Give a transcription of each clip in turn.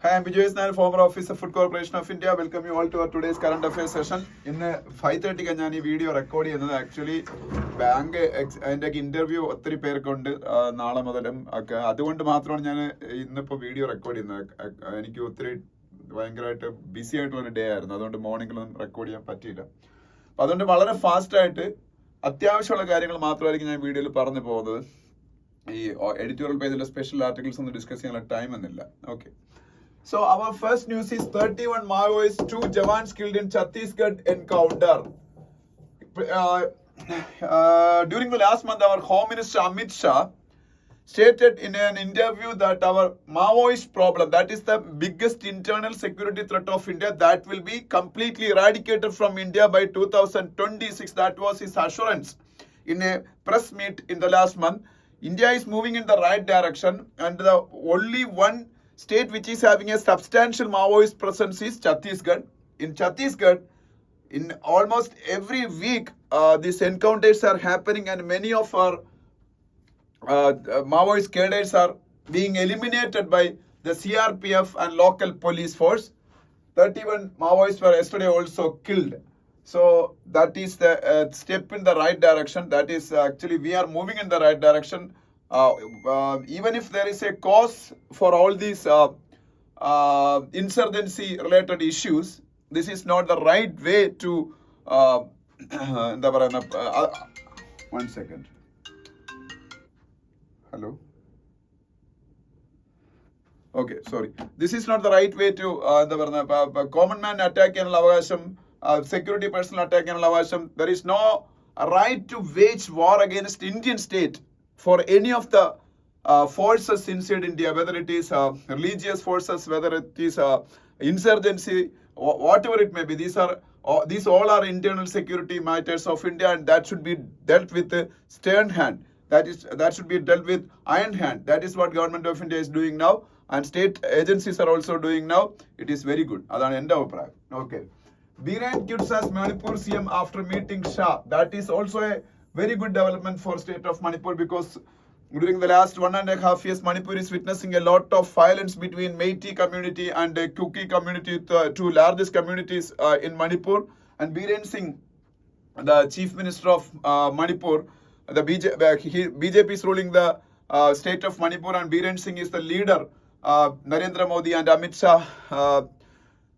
Hi, I'm Vijay Nair, former officer, Food Corporation of India. Welcome you all to our today's current affairs session. ഇന്ന് 5:30 ഞാൻ ഈ video record ചെയ്യുന്നത് actually bank അതിൻ്റെ interview ഒത്തിരി പേർക്കുണ്ട് നാളെ മുതലും ഒക്കെ. അതുകൊണ്ട് മാത്രമാണ് ഞാൻ ഇന്നിപ്പോൾ വീഡിയോ റെക്കോർഡ് ചെയ്യുന്നത്. എനിക്ക് ഒത്തിരി ഭയങ്കരമായിട്ട് ബിസി ആയിട്ടുള്ളൊരു ഡേ ആയിരുന്നു, അതുകൊണ്ട് മോർണിംഗിലൊന്നും റെക്കോർഡ് ചെയ്യാൻ പറ്റിയില്ല. അപ്പം അതുകൊണ്ട് വളരെ ഫാസ്റ്റായിട്ട് അത്യാവശ്യമുള്ള കാര്യങ്ങൾ മാത്രമായിരിക്കും ഞാൻ വീഡിയോയിൽ പറഞ്ഞു പോകുന്നത്. ഈ എഡിറ്റോറിയൽ പേജിലെ സ്പെഷ്യൽ ആർട്ടിക്കിൾസ് ഒന്നും ഡിസ്കസ് ചെയ്യാനുള്ള ടൈം എന്നില്ല. Okay. So our first news is 31 Maoists, 2 Jawans killed in Chhattisgarh encounter. During the last month, our Home Minister Amit Shah stated in an interview that our Maoist problem, that is the biggest internal security threat of India, that will be completely eradicated from India by 2026. That was his assurance in a press meet in the last month. India is moving in the right direction, and the only one state which is having a substantial Maoist presence is Chhattisgarh. In Chhattisgarh, in almost every week, these encounters are happening, and many of our Maoist cadres are being eliminated by the CRPF and local police force. 31 Maoists were yesterday also killed. So that is the step in the right direction. That is actually we are moving in the right direction. Even if there is a cause for all these insurgency related issues, this is not the right way to one second. Hello. Okay, sorry. This is not the right way to common man attack and avakasham, security personnel attack and avakasham. There is no right to wage war against Indian state for any of the forces inside India, whether it is religious forces, whether it is insurgency, whatever it may be. These all are internal security matters of India, and that should be dealt with a stern hand. That should be dealt with iron hand. That is what government of India is doing now, and state agencies are also doing now. It is very good. Adana ende abhiprayam. Okay. Biren quits as Manipur CM after meeting Shah. That is also a very good development for state of Manipur, because during the last 1.5 years, Manipur is witnessing a lot of violence between Meitei community and Kuki community, two largest communities in Manipur. And Biren Singh, the chief minister of Manipur, the BJP is ruling the state of Manipur, and Biren Singh is the leader. Narendra Modi and Amit Shah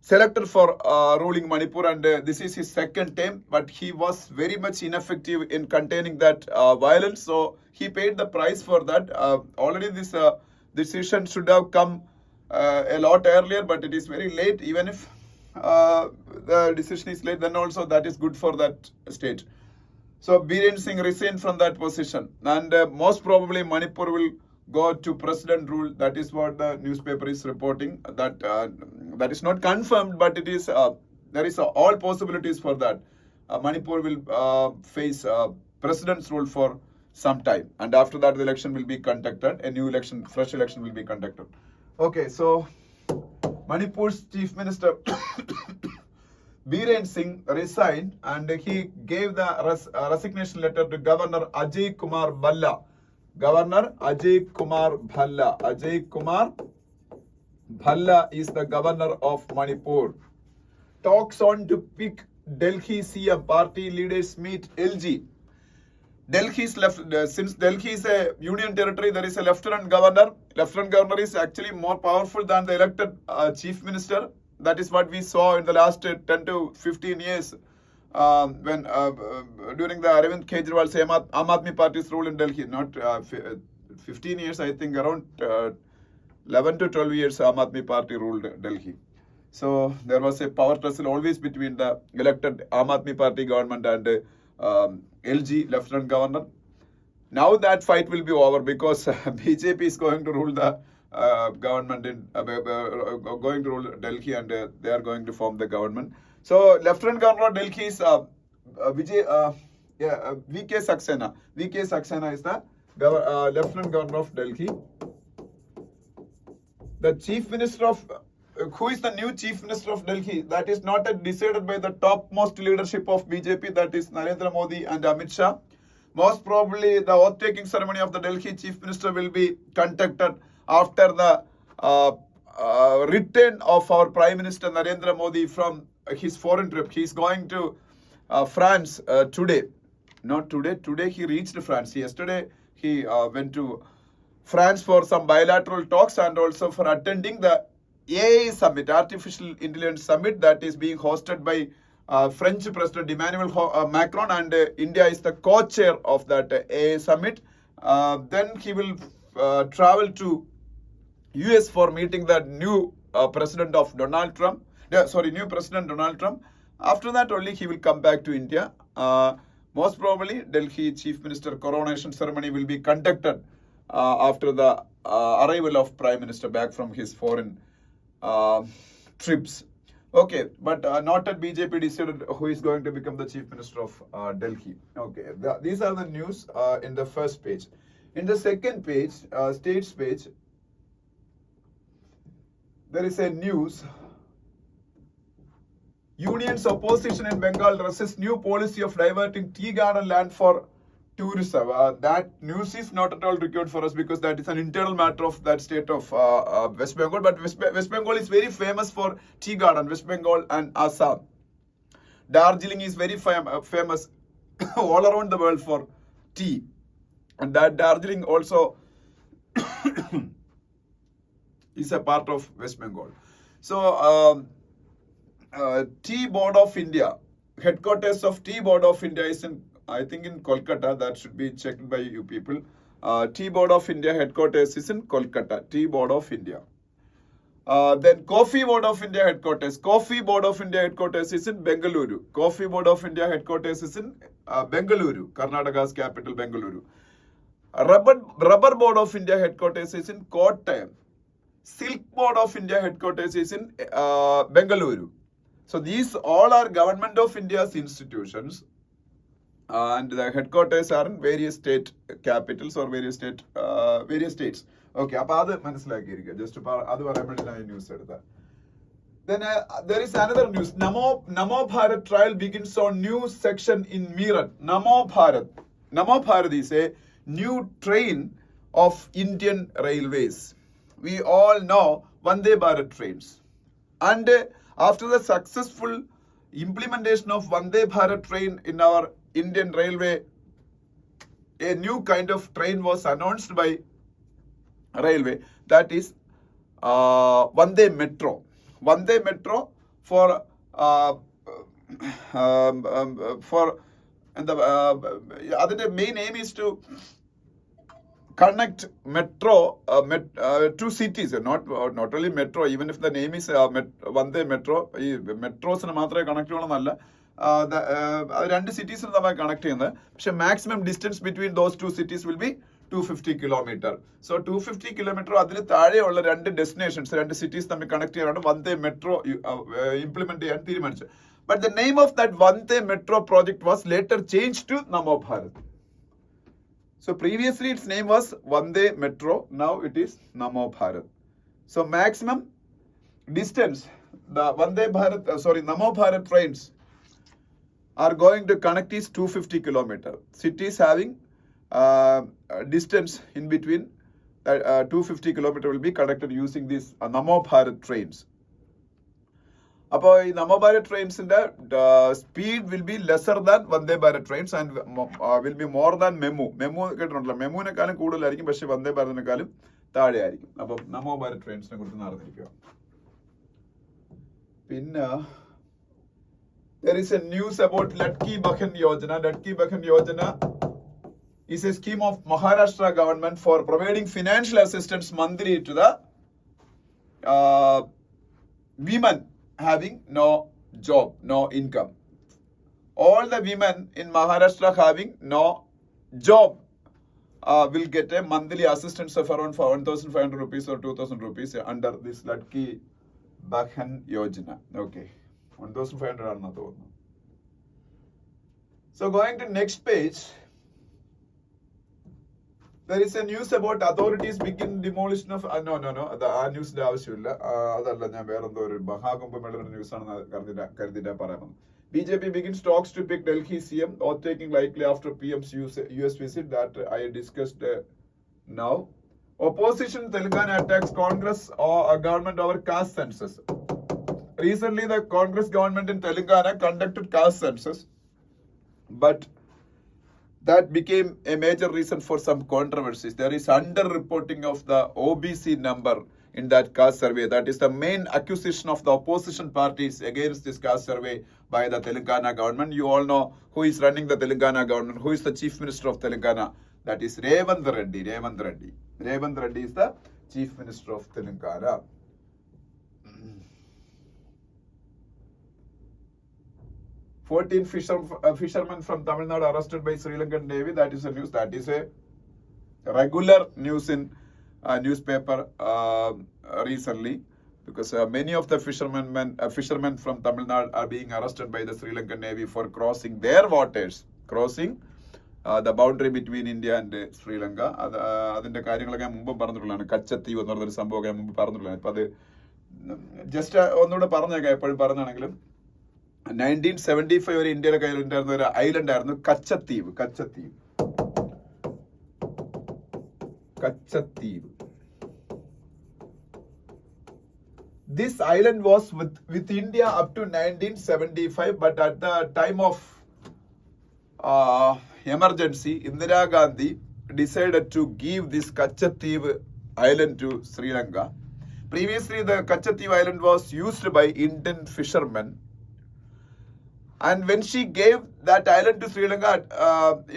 selected for ruling Manipur, and this is his second term, but he was very much ineffective in containing that violence, so he paid the price for that. Already this decision should have come a lot earlier, but it is very late. Even if the decision is late, then also that is good for that state. So Biren Singh resigned from that position, and most probably Manipur will go to president rule. That is what the newspaper is reporting. That is not confirmed, but it is there is all possibilities for that. Manipur will face president's rule for some time, and after that the election will be conducted. A new election, fresh election will be conducted. Okay, so Manipur's chief minister Biren Singh resigned, and he gave the resignation letter to Governor Ajay Kumar Bhalla. Governor Ajay Kumar Bhalla. Ajay Kumar Bhalla is the governor of Manipur. Talks on to pick Delhi CM. Party leaders meet LG. Delhi's left, since Delhi is a union territory, there is a lieutenant governor. Lieutenant governor is actually more powerful than the elected chief minister. That is what we saw in the last 10 to 15 years. When during the Arvind Kejriwal's Aam Aadmi Party's rule in Delhi, not 15 years, I think around 11 to 12 years Aam Aadmi Party ruled Delhi. So there was a power tussle always between the elected Aam Aadmi Party government and LG Lieutenant Governor. Now that fight will be over, because BJP is going to rule the government in going to rule Delhi, and they are going to form the government. So Lieutenant Governor of Delhi is VK Saxena. VK Saxena is the Lieutenant Governor of Delhi. The Chief Minister of who is the new Chief Minister of Delhi? That is not decided by the topmost leadership of BJP. That is Narendra Modi and Amit Shah. Most probably the oath-taking ceremony of the Delhi Chief Minister will be conducted after the return of our Prime Minister Narendra Modi from his foreign trip. He's going to France today. Not today. Today he reached France. Yesterday he went to France for some bilateral talks and also for attending the AI Summit, Artificial Intelligence Summit, that is being hosted by French President Emmanuel Macron, and India is the co-chair of that AI Summit. Then he will travel to US for meeting the new president of Donald Trump. New President Donald Trump. After that only he will come back to India. Most probably Delhi Chief Minister coronation ceremony will be conducted after the arrival of Prime Minister back from his foreign trips. Okay, but not at BJP decided who is going to become the Chief Minister of Delhi. Okay, these are the news in the first page. In the second page, states page, there is a news. Union's opposition in Bengal resists new policy of diverting tea garden land for tourism. That news is not at all required for us because that is an internal matter of that state of West Bengal. But West Bengal is very famous for tea garden, West Bengal and Assam. Darjeeling is very famous all around the world for tea. And that Darjeeling also is a part of West Bengal. So, Tea Board of India, headquarters of Tea Board of India is in, I think, in Kolkata. That should be checked by you people. Tea Board of India headquarters is in Kolkata. Tea Board of India. Then Coffee Board of India headquarters. Coffee Board of India headquarters is in Bengaluru. Coffee Board of India headquarters is in Bengaluru, Karnataka's capital, Bengaluru. Rubber Board of India headquarters is in Kottayam. Silk Board of India headquarters is in Bengaluru. So these all are Government of India's institutions, and the headquarters are in various state capitals or various states. Okay, അപ്പോൾ അത് മനസ്സിലാക്കിയിരിക്കുക. Just അത് പറയുമ്പോഴാണ് news എടുത്തത്. Then there is another news. Namo Bharat trial begins on new section in Meerut. Namo Bharat is a new train of Indian Railways. We all know Vande Bharat trains. And after the successful implementation of Vande Bharat train in our Indian Railway, a new kind of train was announced by Railway, that is Vande Metro. Vande Metro for and the other main aim is to connect metro to cities, not only metro, even if the name is Vande Metro, metros മാത്രമേ connect ചെയ്യണമെന്നല്ല, രണ്ട് സിറ്റീസിന് തമ്മിൽ connect ചെയ്യുന്നത്. പക്ഷെ maximum distance between those two cities will be 250 kilometre. So 250 kilometre അതിന് താഴെയുള്ള രണ്ട് ഡെസ്റ്റിനേഷൻസ്, രണ്ട് സിറ്റീസ് തമ്മിൽ കണക്ട് ചെയ്യാനാണ് വന്ദേ മെട്രോ ഇംപ്ലിമെന്റ് ചെയ്യാൻ തീരുമാനിച്ചത്. But the name of that Vande Metro project was later changed to Namo Bharat. So previously its name was Vande Metro, now it is Namo Bharat. So maximum distance the Namo Bharat trains are going to connect is 250 kilometer. Cities having distance in between 250 kilometer will be connected using these Namo Bharat trains. അപ്പോൾ ഈ നമോ ഭാരത് ട്രെയിൻസിന്റെ speed will be lesser than Vande Bharat trains and will be more than MEMU. കേട്ടിട്ടുണ്ടല്ലോ, മെമുവിനെക്കാളും കൂടുതലായിരിക്കും, പക്ഷെ വന്ദേ ഭാരതിനെക്കാളും താഴെ ആയിരിക്കും. അപ്പം നമോ ഭാരത് ട്രെയിൻസിനെ കുറിച്ച് അറിഞ്ഞിരിക്കുക. പിന്നെ there is a news about Ladki Bahan Yojana. Ladki Bahan Yojana is a scheme of Maharashtra government for providing financial assistance monthly to the women having no job, no income. All the women in Maharashtra having no job will get a monthly assistance of around 1,500 rupees or 2,000 rupees under this Ladki Bahan Yojana. Okay, 1,500 are not over. So going to next page, there is a news about authorities begin demolition of no ആ ന്യൂസിന്റെ ആവശ്യമില്ല, അതല്ല, ഞാൻ വേറെന്തോ ഒരു മഹാകുംഭമേളയുടെ news ആണ് കരുതിയിട്ട് പറയാൻ. BJP begins talks to pick Delhi CM, oath taking likely after PM's US visit that I discussed now. Opposition Telangana attacks Congress or government over caste census. Recently, the Congress government in Telangana conducted caste census, but that became a major reason for some controversies. There is under-reporting of the OBC number in that caste survey. That is the main accusation of the opposition parties against this caste survey by the Telangana government. You all know who is running the Telangana government, who is the Chief Minister of Telangana. That is Revanth Reddy. Revanth Reddy is the Chief Minister of Telangana. 14 fishermen from Tamil Nadu arrested by Sri Lankan Navy. That is a news. That is a regular news in newspaper recently, because many of the fishermen from Tamil Nadu are being arrested by the Sri Lankan Navy for crossing their waters, crossing the boundary between India and Sri Lanka. അതിന്റെ കാര്യങ്ങളൊക്കെ മുമ്പ് പറഞ്ഞിട്ടുള്ളതാണ്. കച്ചത്തീവ് എന്ന് പറഞ്ഞൊരു സംഭവമൊക്കെ മുമ്പ് പറഞ്ഞിട്ടുള്ളതാണ്. അപ്പൊ അത് ജസ്റ്റ് ഒന്നുകൂടെ പറഞ്ഞേക്കാം, എപ്പോഴും പറഞ്ഞാണെങ്കിലും 1975 വരെ ഇന്ത്യയുടെ കയ്യിലുണ്ടായിരുന്ന ഒരു ഐലൻഡ് ആയിരുന്നു Katchatheevu. This island was with India up to 1975, but at the time of emergency, Indira Gandhi decided to give this Kachativ island to Sri Lanka. Previously, the Kachativ island was used by Indian fishermen. And when she gave that island to Sri Lanka,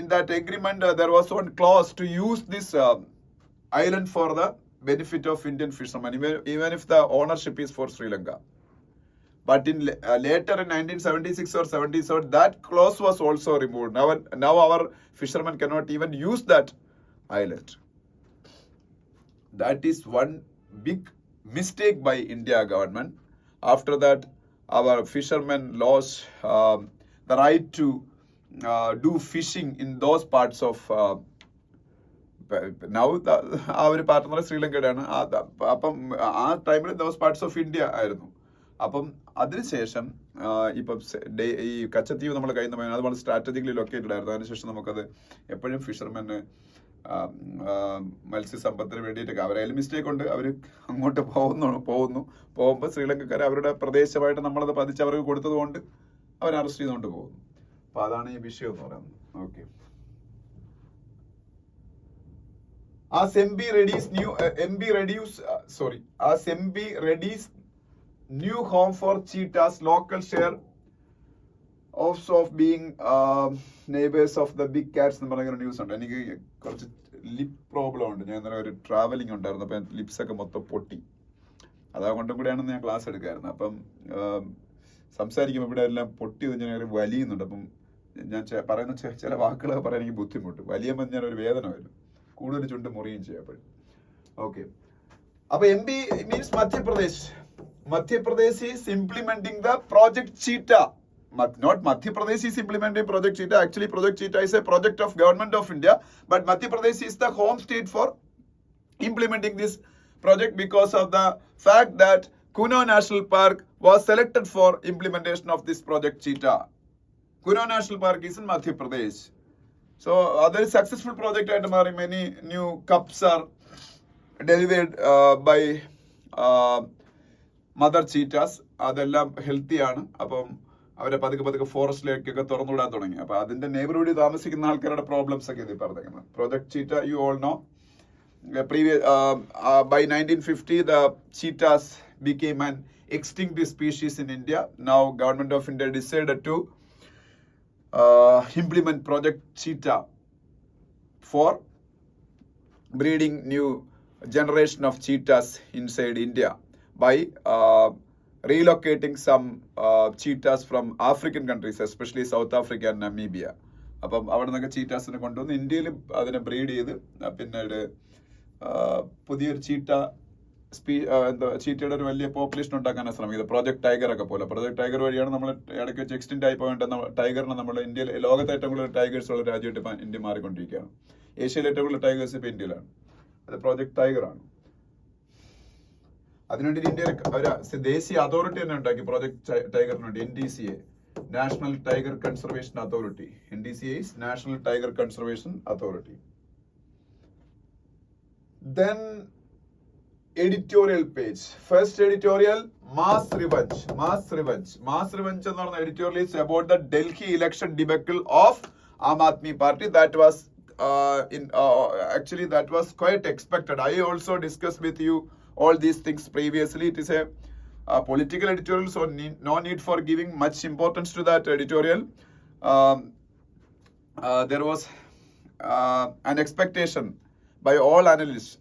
in that agreement, there was one clause to use this island for the benefit of Indian fishermen, even if the ownership is for Sri Lanka. But in later in 1976 or 77, that clause was also removed. Now our fishermen cannot even use that island. That is one big mistake by India government. After that, our fishermen lost the right to do fishing in those parts of now our partner Sri Lanka. അപ്പം ആ ടൈമിൽ those parts of India ആയിരുന്നു. അപ്പം അതിനുശേഷം ഇപ്പം ഈ കച്ചത്തീവ് നമ്മൾ കയ്യിൽ നിന്ന് അത് വളരെ സ്ട്രാറ്റജിക്കലി ലൊക്കേറ്റഡ് ആയിരുന്നു. അതിനുശേഷം നമുക്കത് എപ്പോഴും ഫിഷർമെന് മത്സ്യസമ്പത്തിന് വേണ്ടിയിട്ടൊക്കെ അവരായാലും മിസ്റ്റേക്ക് ഉണ്ട്, അവർ അങ്ങോട്ട് പോകുമ്പോൾ ശ്രീലങ്കക്കാർ അവരുടെ പ്രദേശമായിട്ട് നമ്മളത് പതിച്ച് അവർക്ക് കൊടുത്തത് കൊണ്ട് അവർ അറസ്റ്റ് ചെയ്തുകൊണ്ട് പോകുന്നു. അപ്പൊ അതാണ് ഈ വിഷയം എന്ന് പറയുന്നത്. Okay, as MB readies new home for cheetahs, local share also of being neighbors of the big cats എന്ന് പറയുന്ന ന്യൂസ് ഉണ്ട്. എനിക്ക് കുറച്ച് ലിപ് പ്രോബ്ലം ഉണ്ട്. ഞാൻ ഇന്നലെ ഒരു ട്രാവലിംഗ് ഉണ്ടായിരുന്നു, അപ്പം ലിപ്സ് ഒക്കെ മൊത്തം പൊട്ടി. അതുകൊണ്ടും കൂടെയാണ് ഞാൻ ക്ലാസ് എടുക്കാറുണ്ട്. അപ്പം സംസാരിക്കുമ്പോൾ ഇവിടെ എല്ലാം പൊട്ടി ഞാൻ വലിയുന്നുണ്ട്. അപ്പം ഞാൻ പറയുന്ന ചില വാക്കുകളൊക്കെ പറയാൻ എനിക്ക് ബുദ്ധിമുട്ട്. വലിയുമ്പോൾ ഞാൻ ഒരു വേദന വരും, കൂടുതൽ ചുണ്ട് മുറിയും ചെയ്യപ്പോഴും. ഓക്കെ, അപ്പൊ MP means Madhya Pradesh. Madhya is implementing the Project Cheetah. Not Madhya Pradesh is implementing Project Cheetah. Actually, Project Cheetah is a project of Government of India, but Madhya Pradesh is the home state for implementing this project because of the fact that Kuno National Park was selected for implementation of this Project Cheetah. Kuno National Park is in Madhya Pradesh. So, there is successful project and many new cups are delivered by mother ചീറ്റാസ്. അതെല്ലാം healthy ആണ്. അപ്പം അവരെ പതുക്കെ ഫോറസ്റ്റിലേക്കൊക്കെ തുറന്നുവിടാൻ തുടങ്ങി. അപ്പൊ അതിന്റെ നെയ്ബർഹുഡിൽ താമസിക്കുന്ന ആൾക്കാരുടെ പ്രോബ്ലംസ് ഒക്കെ ഇത് പറഞ്ഞേക്കുന്നത്. Project cheetah, you all no, by 1950 the cheetahs became an extinct species in India. Now government of India decided to implement Project Cheetah for breeding new generation of cheetahs inside India by relocating some cheetahs from African countries, especially South Africa and Namibia. അപ്പം അവിടെ നിന്നൊക്കെ ചീറ്റാസിനെ കൊണ്ടുവന്ന് ഇന്ത്യയിൽ അതിനെ breed ചെയ്ത് പിന്നീട് പുതിയൊരു ചീറ്റയുടെ ഒരു വലിയ പോപ്പുലേഷൻ ഉണ്ടാക്കാനാണ് ശ്രമിക്കുന്നത്. പ്രോജക്ട് ടൈഗർ ഒക്കെ പോലെ. പ്രോജക്ട് ടൈഗർ വഴിയാണ് നമ്മൾ ഇടയ്ക്ക് വെച്ച് എക്സ്റ്റെൻഡ് ആയി പോയിട്ട് ടൈഗറിനെ നമ്മൾ ഇന്ത്യയിൽ ലോകത്തെ ഏറ്റവും കൂടുതൽ ടൈഗേഴ്സ് ഉള്ള രാജ്യമായിട്ട് ഇപ്പം ഇന്ത്യ മാറിക്കൊണ്ടിരിക്കുകയാണ്. ഏഷ്യയിലെ ഏറ്റവും കൂടുതൽ ടൈഗേഴ്സ് ഇപ്പം ഇന്ത്യയിലാണ്. അത് പ്രോജക്ട് ടൈഗർ ആണ്. അതിനുവേണ്ടി ഇന്ത്യയിൽ ഒരു ദേശീയ അതോറിറ്റി തന്നെ ഉണ്ടാക്കി പ്രോജക്ട് ടൈഗറിന് വേണ്ടി. NTCA, national tiger conservation authority. NTCA is national tiger conservation authority. Then editorial page. First editorial, mass revenge. Mass revenge എന്ന് പറഞ്ഞ editorial is about the Delhi election debacle of Aam Aadmi Party. That was actually that was quite expected. I also discussed with you all these things previously. It is a political editorial, so no need for giving much importance to that editorial. There was an expectation by all analysts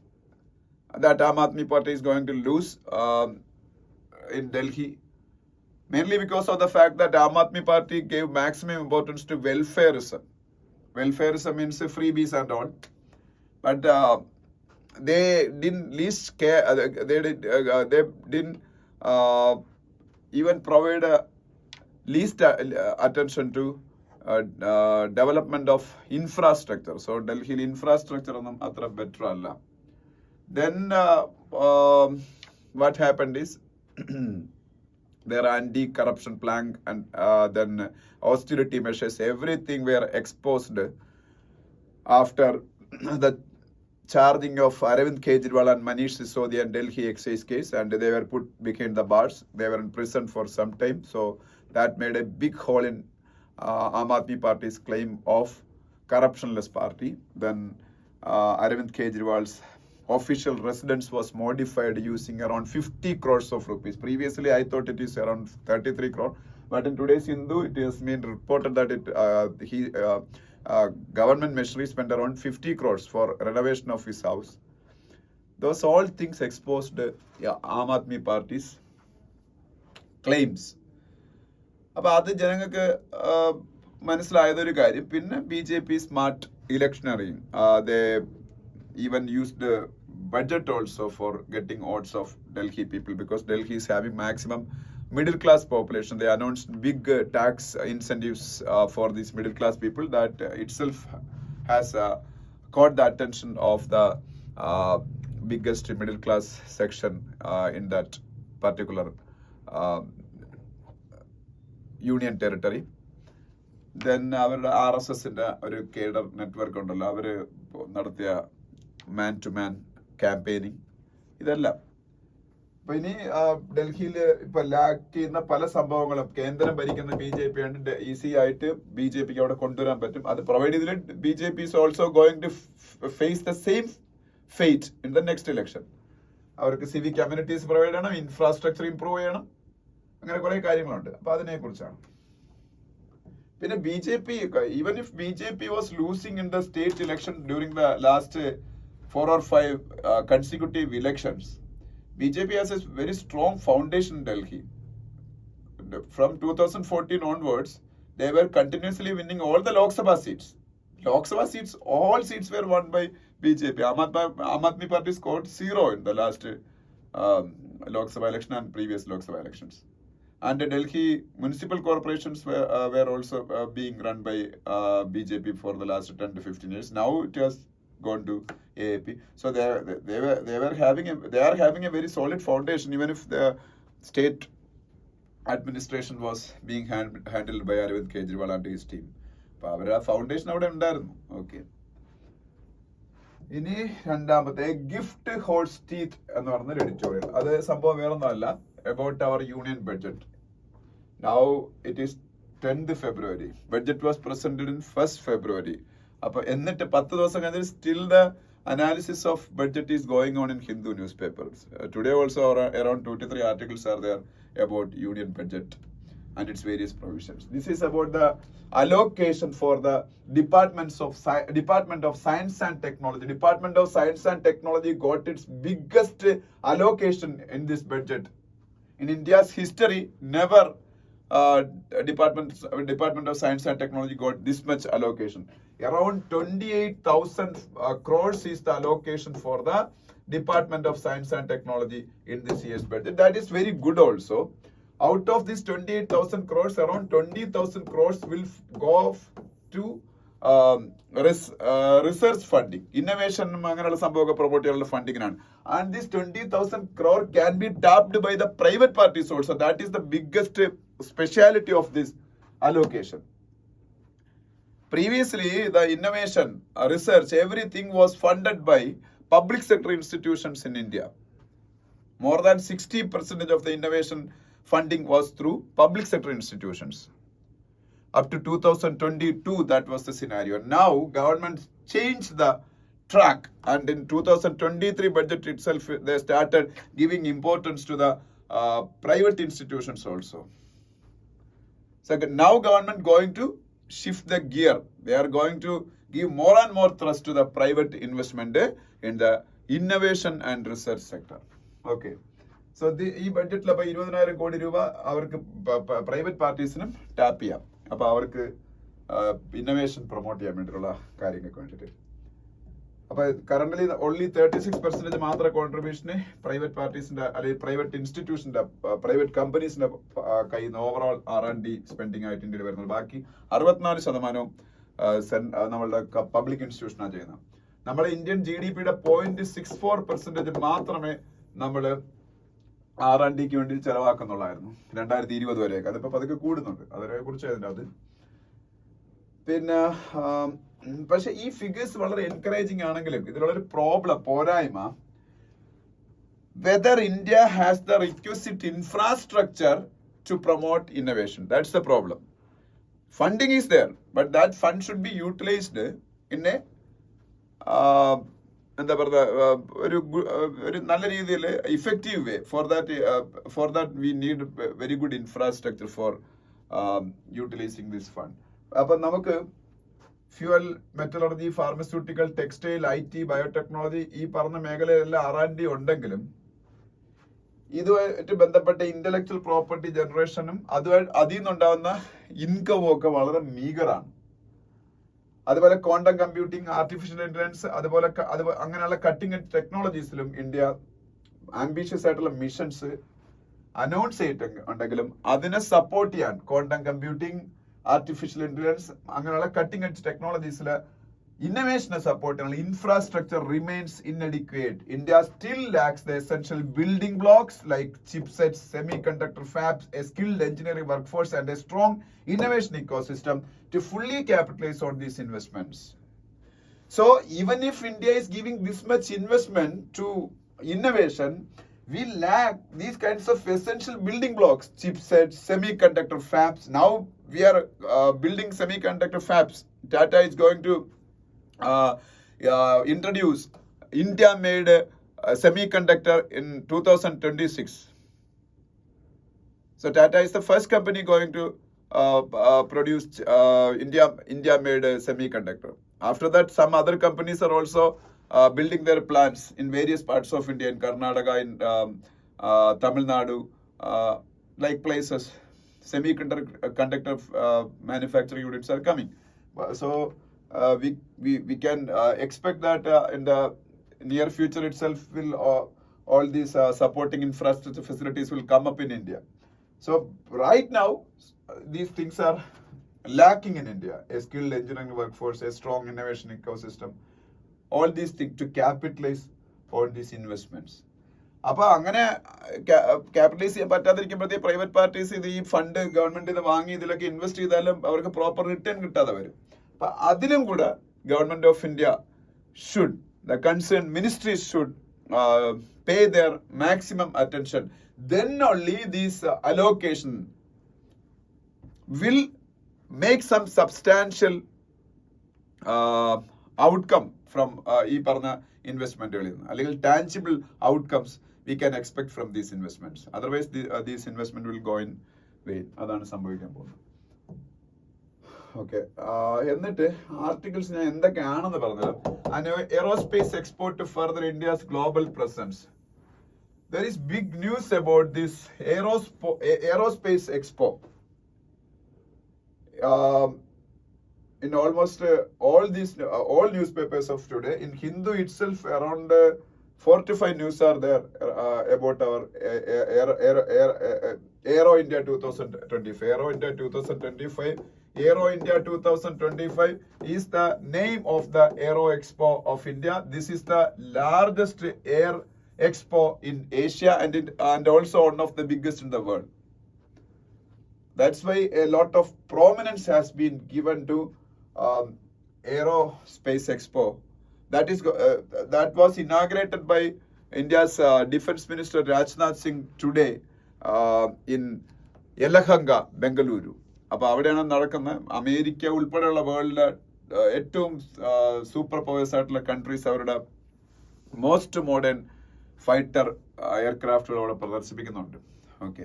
that Aam Aadmi Party is going to lose in Delhi, mainly because of the fact that Aam Aadmi Party gave maximum importance to welfareism. Welfareism means freebies and all, but they didn't least care. They didn't even provide least attention to development of infrastructure. So Delhi infrastructure ഒന്നും അത്ര better അല്ല. Then what happened is their anti-corruption plan and then austerity measures, everything were exposed after the charging of Arvind Kejriwal and Manish Sisodia and Delhi excise case, and they were put behind the bars. They were in prison for some time, so that made a big hole in Aam Aadmi Party's claim of corruptionless party. Then Arvind Kejriwal's official residence was modified using around 50 crores of rupees. Previously, I thought it is around 33 crore, but in today's Hindu, it has been reported that government machinery spent around 50 crores for renovation of his house. Those all things exposed Aam Aadmi Party's claims. അപ്പോൾ അത് ജനങ്ങൾക്ക് മനസ്സിലായതൊരു കാര്യം. പിന്നെ BJP smart ഇലക്ഷനറിയും they even used the budget also for getting votes of Delhi people, because Delhi is having maximum middle class population. They announced big tax incentives for these middle class people. That itself has caught the attention of the biggest middle class section in that particular union territory. Then അവരുടെ RSSന്റെ ഒരു cadre network ഉണ്ടല്ലോ, അവർ നടത്തിയ മാൻ to man campaigning, ഇതെല്ലാം. അപ്പൊ ഇനി ഡൽഹിയിൽ ഇപ്പൊ ലാക്ക് ചെയ്യുന്ന പല സംഭവങ്ങളും കേന്ദ്രം ഭരിക്കുന്ന BJP ആണ് ഈസി ആയിട്ട് BJPക്ക് അവിടെ കൊണ്ടുവരാൻ പറ്റും. അത് പ്രൊവൈഡ് ചെയ്തിട്ട് BJP is also going to face the same fate in the next election. അവർക്ക് സിവിക് കമ്മ്യൂണിറ്റീസ് പ്രൊവൈഡ് ചെയ്യണം, ഇൻഫ്രാസ്ട്രക്ചർ ഇംപ്രൂവ് ചെയ്യണം, അങ്ങനെ കുറെ കാര്യങ്ങളുണ്ട്. അപ്പൊ അതിനെ കുറിച്ചാണ്. പിന്നെ BJP, even if BJP was losing in the state election during the last 4 or 5 consecutive elections, BJP has a very strong foundation in Delhi. From 2014 onwards, they were continuously winning all the Lok Sabha seats. All seats were won by BJP. Aam Aadmi Party scored 0 in the last Lok Sabha election and previous Lok Sabha elections. And the Delhi municipal corporations were also being run by BJP for the last 10 to 15 years. Now it has gone to AAP. So they are having a very solid foundation, even if the state administration was being handled by Arvind Kejriwal and his team. അപ്പോൾ അവരുടെ foundation അവിടെ ഉണ്ടായിരുന്നു. Okay, ഇനി രണ്ടാമത്തെ gift holes teeth എന്ന് പറഞ്ഞൊരു editorial. അത് സംഭവം വേറൊന്നുമല്ല, about our union budget. Now it is 10th February. Budget was presented in 1st February. അപ്പോൾ എന്നിട്ട് 10 ദിവസം കഴിഞ്ഞിട്ട് still the analysis of budget is going on in Hindu newspapers. Today also around 2 to 3 articles are there about union budget and its various provisions. This is about the allocation for the Department of Science and Technology. Department of Science and Technology got its biggest allocation in this budget. In India's history, never Department of Science and Technology got this much allocation. Around 28,000 crores is the allocation for the Department of Science and Technology in this year's budget. That is very good also. Out of this 28,000 crores, around 20,000 crores will go to research funding, innovation അങ്ങനെയുള്ള സംഭവമൊക്കെ promote ചെയ്യാനുള്ള ഫണ്ടിങ്ങിനാണ്. And this 20,000 crore can be tapped by the private parties also. That is the biggest speciality of this allocation. Previously, the innovation, research, everything was funded by public sector institutions in India. More than 60% of the innovation funding was through public sector institutions. Up to 2022, that was the scenario. Now, government changed the track, and in 2023 budget itself, they started giving importance to the private institutions also. So now government going to shift the gear. They are going to give more and more thrust to the private investment in the innovation and research sector. Okay. So ഈ ബഡ്ജറ്റിൽ അപ്പോൾ 20,000 കോടി രൂപ അവർക്ക് private പാർട്ടീസിനും tap ചെയ്യാം. അപ്പോൾ അവർക്ക് innovation promote ചെയ്യാൻ വേണ്ടിയിട്ടുള്ള കാര്യങ്ങൾക്ക് വേണ്ടിയിട്ട്. അപ്പോൾ കറന്റ്ലി ഓൺലി 36% മാത്രം കോൺട്രിബ്യൂഷന് പ്രൈവറ്റ് പാർട്ടീസിന്റെ അല്ലെങ്കിൽ പ്രൈവറ്റ് ഇൻസ്റ്റിറ്റ്യൂഷന്റെ പ്രൈവറ്റ് കമ്പനീസിന്റെ കയ്യിൽ നിന്ന് ഓവറോൾ R&D സ്പെൻഡിങ് ആയിട്ട് ഇന്ത്യയിൽ വരുന്നത്. ബാക്കി 64% നമ്മളുടെ പബ്ലിക് ഇൻസ്റ്റിറ്റ്യൂഷനാണ് ചെയ്യുന്നത്. നമ്മുടെ ഇന്ത്യൻ GDP-യുടെ 0.64% മാത്രമേ നമ്മൾ R&Dക്ക് വേണ്ടി ചെലവാക്കുന്നുള്ളായിരുന്നു 2020 വരെയൊക്കെ. അതിപ്പോ പതുക്കെ കൂടുന്നുണ്ട്. അതിനെ കുറിച്ച് അതിൻ്റെ അത് പിന്നെ പക്ഷെ ഈ ഫിഗേഴ്സ് വളരെ എൻകറേജിങ് ആണെങ്കിലും ഇതിലുള്ളൊരു പോരായ്മ, whether India has the requisite infrastructure to promote innovation. That's the problem. Funding is there, but that fund should be utilised in a എന്താ പറയുക ഒരു നല്ല രീതിയിൽ effective way. For that we need very good infrastructure for utilising this fund. അപ്പം നമുക്ക് fuel, metallurgy, pharmaceutical, textile, IT, biotechnology, ഈ പറഞ്ഞ മേഖലയിലെല്ലാം R&D ഉണ്ടെങ്കിലും ഇതുമായിട്ട് ബന്ധപ്പെട്ട ഇന്റലക്ച്വൽ പ്രോപ്പർട്ടി ജനറേഷനും അതിൽ നിന്നുണ്ടാവുന്ന ഇൻകവും ഒക്കെ വളരെ മീഗറാണ്. അതുപോലെ ക്വാണ്ടം കമ്പ്യൂട്ടിംഗ്, ആർട്ടിഫിഷ്യൽ ഇന്റലിജൻസ്, അതുപോലെ അങ്ങനെയുള്ള കട്ടിംഗ് എഡ്ജ് ടെക്നോളജീസിലും ഇന്ത്യ ആംബിഷ്യസ് ആയിട്ടുള്ള മിഷൻസ് അനൗൺസ് ചെയ്തിട്ടുണ്ടെങ്കിലും അതിനെ സപ്പോർട്ട് ചെയ്യാൻ ക്വാണ്ടം കമ്പ്യൂട്ടിംഗ്, ആർട്ടിഫിഷ്യൽ ഇന്റലിജൻസ് അങ്ങനെയുള്ള കട്ടിംഗ് എഡ്ജ് ടെക്നോളജീസിലെ ഇന്നോവേഷനെ സപ്പോർട്ട് ചെയ്യാനുള്ള infrastructure remains inadequate. India still lacks the essential building blocks like chipsets, semiconductor fabs, a skilled engineering workforce and a strong innovation ecosystem to fully capitalize on these investments. So even if India is giving this much investment to innovation, we lack these kinds of essential building blocks, chipsets, semiconductor fabs. Now we are building semiconductor fabs. Tata is going to introduce India-made semiconductor in 2026. So Tata is the first company going to produce India-made semiconductor. After that, some other companies are also building their plants in various parts of India, in Karnataka, in Tamil Nadu, like places. Semiconductor manufacturing units are coming. So we can expect that in the near future itself, all these supporting infrastructure facilities will come up in India. So right now, these things are lacking in India. A skilled engineering workforce, a strong innovation ecosystem, all these things to capitalize on these investments. അപ്പോൾ അങ്ങനെ capitalise ചെയ്യാൻ പറ്റാതിരിക്കുമ്പോഴത്തേ private parties ഇത് ഈ fund government ഇത് വാങ്ങി ഇതിലൊക്കെ invest ചെയ്താലും അവർക്ക് പ്രോപ്പർ റിട്ടേൺ കിട്ടാതെ വരും. അപ്പൊ അതിലും കൂടെ government of India should, the concern ministries should pay their maximum attention. Then only these allocation will make some substantial outcome from ഈ പറഞ്ഞ ഇൻവെസ്റ്റ്മെന്റുകളിൽ നിന്ന്, അല്ലെങ്കിൽ tangible outcomes we can expect from these investments. Otherwise these investment will go in vain. അതാണ് സംഭവിക്കാൻ പോകുന്നത്. Okay, എന്നിട്ട് articles ഞാൻ എന്തൊക്കെയാണെന്ന് പറഞ്ഞത്. Aerospace export to further India's global presence. There is big news about this aerospace expo. In almost all newspapers of today, in Hindu itself, around 4 to 5 news are there about our Aero India 2025. Aero India 2025. Aero India 2025 is the name of the Aero Expo of India. This is the largest air expo in Asia and also one of the biggest in the world. That's why a lot of prominence has been given to Aerospace Expo that was inaugurated by India's Defense Minister Rajnath Singh today in Yelahanka, Bengaluru. അപ്പോൾ അവിടെയാണ് നടക്കുന്നത്. America ഉൾപ്പെടെയുള്ള വേൾഡിലെ ഏറ്റവും super powers ആയിട്ടുള്ള countries അവരുടെ most modern fighter എയർക്രാഫ്റ്റുകൾ അവിടെ പ്രദർശിപ്പിക്കുന്നുണ്ട്. Okay,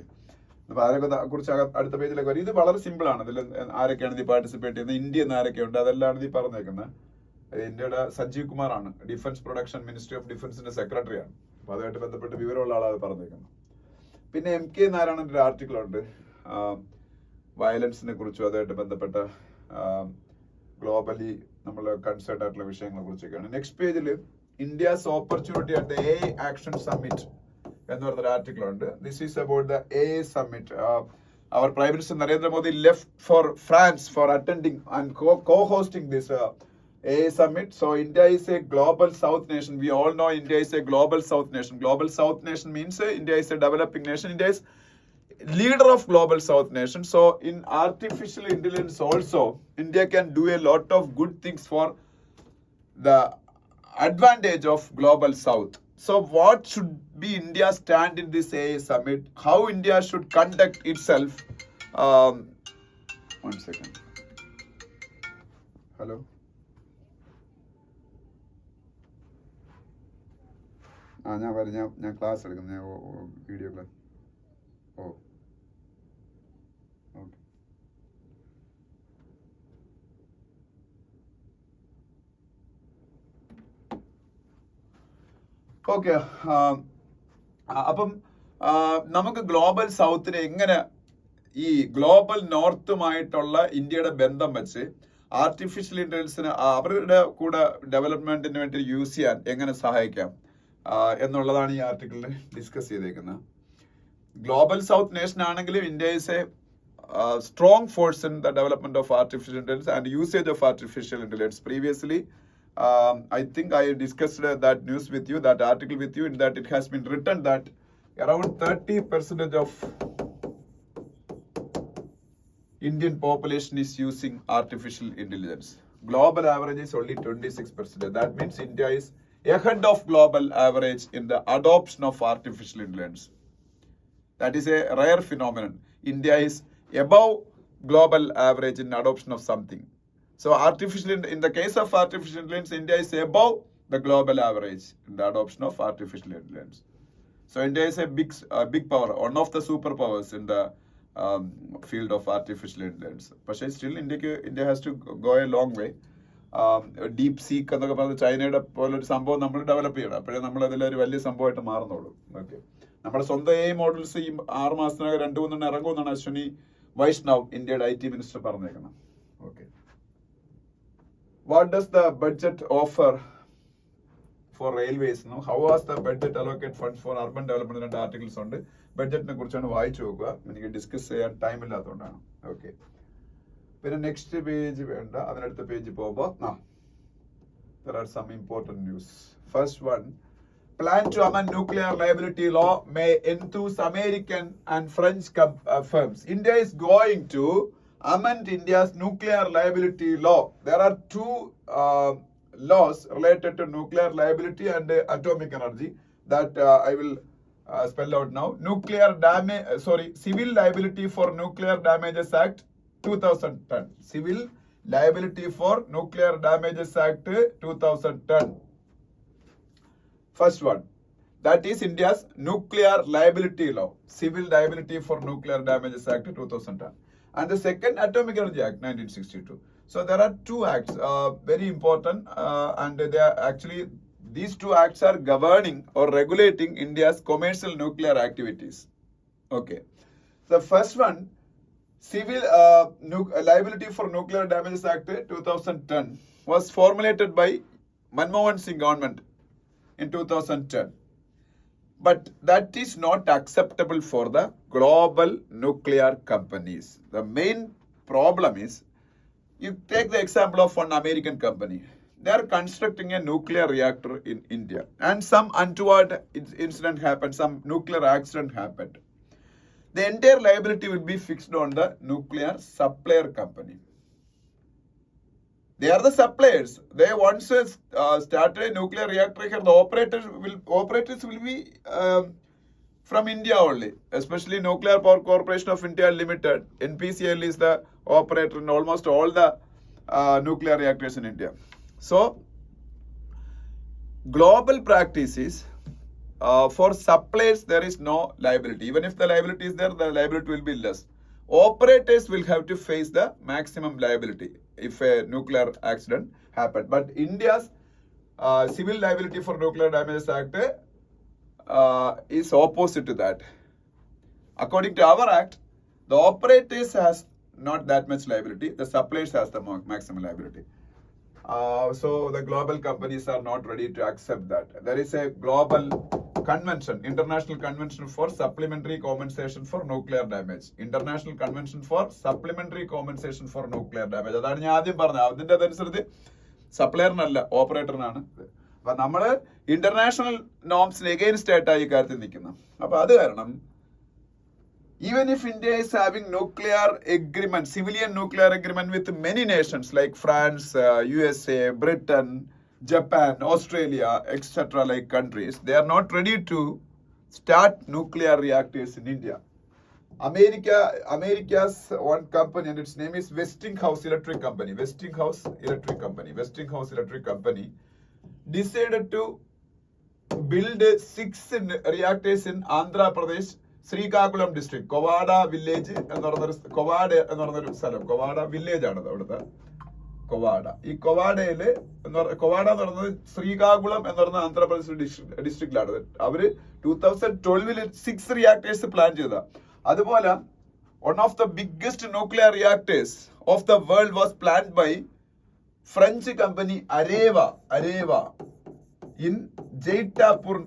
അപ്പോൾ അതിനെ കുറിച്ച് അടുത്ത പേജിലേക്ക് വരും. ഇത് വളരെ സിമ്പിൾ ആണ്. ഇതിൽ ആരൊക്കെയാണ് ഇത് പാർട്ടിസിപ്പേറ്റ് ചെയ്യുന്നത്, ഇന്ത്യ എന്ന് ആരൊക്കെയുണ്ട്, അതെല്ലാം ഇത് പറഞ്ഞേക്കുന്നത്. ഇന്ത്യയുടെ സഞ്ജീവ് കുമാർ ആണ്, ഡിഫൻസ് പ്രൊഡക്ഷൻ മിനിസ്ട്രി ഓഫ് ഡിഫൻസിന്റെ സെക്രട്ടറിയാണ്. അപ്പോൾ അതുമായിട്ട് ബന്ധപ്പെട്ട് വിവരമുള്ള ആളാണ് പറഞ്ഞേക്കുന്നത്. പിന്നെ MK നാരായണന്റെ ഒരു ആർട്ടിക്കിൾ ഉണ്ട്, വയലൻസിനെ കുറിച്ചും അതുമായിട്ട് ബന്ധപ്പെട്ട ഗ്ലോബലി നമ്മൾ കൺസേർട്ട് ആയിട്ടുള്ള വിഷയങ്ങളെ കുറിച്ചൊക്കെയാണ്. നെക്സ്റ്റ് പേജിൽ India's opportunity at the AI action summit എന്ന് പറഞ്ഞൊരു ആർട്ടിക്കിൾ ഉണ്ട്. This is about the AI summit. Our prime minister Narendra Modi left for France four attending and co-hosting this AI summit. So India is a global south nation. We all know India is a global south nation. Global south nation means India is a developing nation. India is leader of global south nation. So in artificial intelligence also, India can do a lot of good things for the advantage of global south. So what should be India's stand in this AI summit? How India should conduct itself? One second. Hello. ഞാൻ class എടുക്കുന്നു, video class. Okay, okay. അപ്പം നമുക്ക് global സൗത്തിനെ എങ്ങനെ ഈ global നോർത്തുമായിട്ടുള്ള ഇന്ത്യയുടെ ബന്ധം വെച്ച് artificial ഇന്റലിജൻസിന് അവരുടെ കൂടെ ഡെവലപ്മെന്റിന് വേണ്ടി യൂസ് ചെയ്യാൻ എങ്ങനെ സഹായിക്കാം എന്നുള്ളതാണ് ഈ ആർട്ടിക്കിളിൽ ഡിസ്കസ് ചെയ്തേക്കുന്നത്. ഗ്ലോബൽ സൗത്ത് നേഷൻ ആണെങ്കിലും India is A strong force in the development of artificial intelligence and usage of artificial intelligence. Previously, I think I discussed that news with you, that article with you, in that it has been written that around 30% of Indian population is using artificial intelligence. Global average is only 26%. That means India is ahead of global average in the adoption of artificial intelligence. That is a rare phenomenon. India is above global average in adoption of something. So in the case of artificial intelligence, India is above the global average in the adoption of artificial intelligence. So India is a big power, one of the superpowers in the field of artificial intelligence. But still, India has to go a long way. Deep seek എന്നൊക്കെ പറഞ്ഞ് ചൈനയുടെ പോലൊരു സംഭവം നമ്മൾ develop ചെയ്യണം. അപ്പോഴേ നമ്മൾ അതിലൊരു വലിയ സംഭവമായിട്ട് മാറുന്നുള്ളൂ. ഓക്കെ, നമ്മുടെ സ്വന്തം AI മോഡൽസ് ഈ 6 മാസത്തിനകം 2-3 ഇറങ്ങുമെന്നാണ് അശ്വിനി വൈഷ്ണവ്, ഇന്ത്യയുടെ IT മിനിസ്റ്റർ, പറഞ്ഞേക്കണം. Okay, what does the budget offer for railways? How was the budget allocate funds for urban development? 2 articles ഉണ്ട്. ബഡ്ജറ്റിനെ കുറിച്ചാണ്, വായിച്ചു നോക്കുക. എനിക്ക് ഡിസ്കസ് ചെയ്യാൻ ടൈം ഇല്ലാത്തതുകൊണ്ടാണ്. ഓക്കെ, പിന്നെ നെക്സ്റ്റ് പേജ് വേണ്ട, അതിനടുത്ത പേജ് പോകുമ്പോൾ there are some important news. First one, plan to amend nuclear liability law may enthuse American and French firms. India is going to amend India's nuclear liability law. There are 2 laws related to nuclear liability and atomic energy that I will spell out now. Civil Liability for Nuclear Damages Act 2010. Civil Liability for Nuclear Damages Act 2010. First one, that is India's Nuclear Liability Law, Civil Liability for Nuclear Damages Act 2010. And the second, Atomic Energy Act 1962. So there are 2 acts, very important, and they are actually, these 2 acts are governing or regulating India's commercial nuclear activities. Okay, the first one, Civil Liability for Nuclear Damages Act 2010 was formulated by Manmohan Singh government in 2010. But that is not acceptable for the global nuclear companies. The main problem is, you take the example of one American company. They are constructing a nuclear reactor in India, and some untoward incident happened, some nuclear accident happened. The entire liability will be fixed on the nuclear supplier company. They are the suppliers. They once started a nuclear reactor here. The operators will be from India only, especially Nuclear Power Corporation of India Limited. NPCL is the operator in almost all the nuclear reactors in India. So, global practice is for suppliers there is no liability. Even if the liability is there, the liability will be less. Operators will have to face the maximum liability if a nuclear accident happened. But India's Civil Liability for Nuclear Damages Act is opposite to that. According to our act, the operators has not that much liability. The suppliers has the maximum liability. So the global companies are not ready to accept that. There is a global convention, International Convention for Supplementary Compensation for Nuclear Damage. International Convention for Supplementary Compensation for Nuclear Damage. അതാണ് ഞാൻ ആദ്യം പറഞ്ഞത്. അതിൻ്റെ അതനുസരിച്ച് സപ്ലയറിനല്ല, ഓപ്പറേറ്ററിനാണ്. അപ്പൊ നമ്മള് international നോംസിന് against ആയിട്ടാണ് ഈ കാര്യത്തിൽ നിൽക്കുന്നത്. അപ്പൊ അത് കാരണം even if India is having nuclear agreement, civilian nuclear agreement with many nations like France, USA, Britain, Japan, Australia, etc. like countries, they are not ready to start nuclear reactors in India. America's one company, and its name is Westinghouse Electric Company. Westinghouse Electric Company decided to build 6 reactors in Andhra Pradesh, Srikakulam district, Kovvada village എന്ന് പറഞ്ഞൊരു സ്ഥലം. Kovvada village ആണ് അവിടുത്തെ കൊവാഡ. ഈ കൊവാഡയില് കൊവാഡ എന്ന് പറയുന്നത് ശ്രീകാകുളം എന്ന് പറയുന്ന ആന്ധ്രാപ്രദേശ് ഡിസ്ട്രിക്റ്റിലാണ്. അവര് 2012 6 റിയാക്ടേഴ്സ് പ്ലാൻ ചെയ്ത. അതുപോലെ one of the biggest nuclear reactors of the world was planned by French company Areva in Jaitapur,